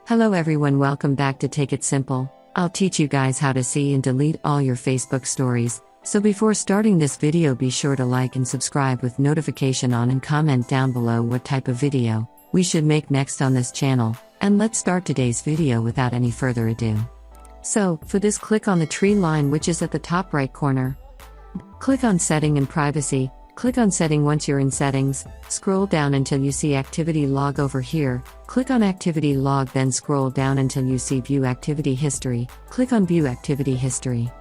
Hello everyone, welcome back to Take It Simple. I'll teach you guys how to see and delete all your Facebook stories. So before starting this video, be sure to like and subscribe with notification on and comment down below what type of video we should make next on this channel. And let's start today's video without any further ado. So, for this, click on the tree line which is at the top right corner. Click on Setting and Privacy. Click on Setting. Once you're in Settings, scroll down until you see Activity Log over here. Click on Activity Log, then scroll down until you see View Activity History. Click on View Activity History.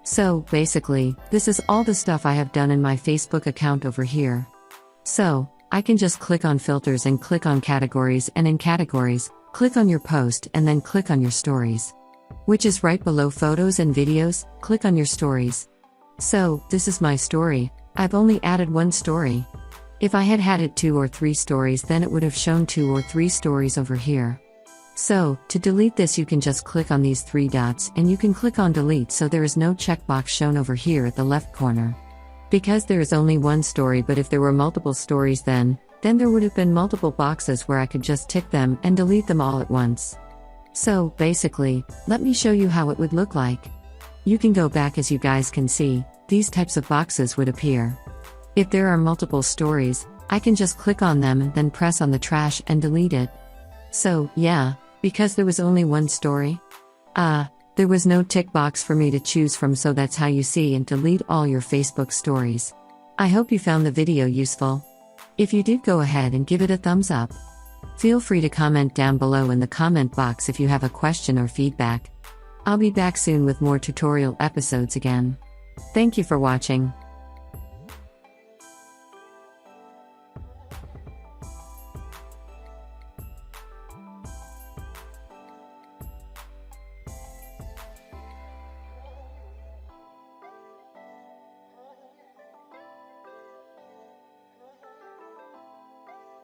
So, basically, this is all the stuff I have done in my Facebook account over here. So, I can just click on Filters and click on Categories, and in Categories, click on your post and then click on your stories, which is right below Photos and Videos. Click on your stories. So, this is my story. I've only added one story. If I had added 2 or 3 stories, then it would have shown 2 or 3 stories over here. So, to delete this, you can just click on these 3 dots and you can click on Delete, so there is no checkbox shown over here at the left corner. Because there is only one story, but if there were multiple stories then there would have been multiple boxes where I could just tick them and delete them all at once. So, basically, let me show you how it would look like. You can go back. As you guys can see, these types of boxes would appear. If there are multiple stories, I can just click on them and then press on the trash and delete it. So, yeah, because there was only one story, there was no tick box for me to choose from, so that's how you see and delete all your Facebook stories. I hope you found the video useful. If you did, go ahead and give it a thumbs up. Feel free to comment down below in the comment box if you have a question or feedback. I'll be back soon with more tutorial episodes again. Thank you for watching.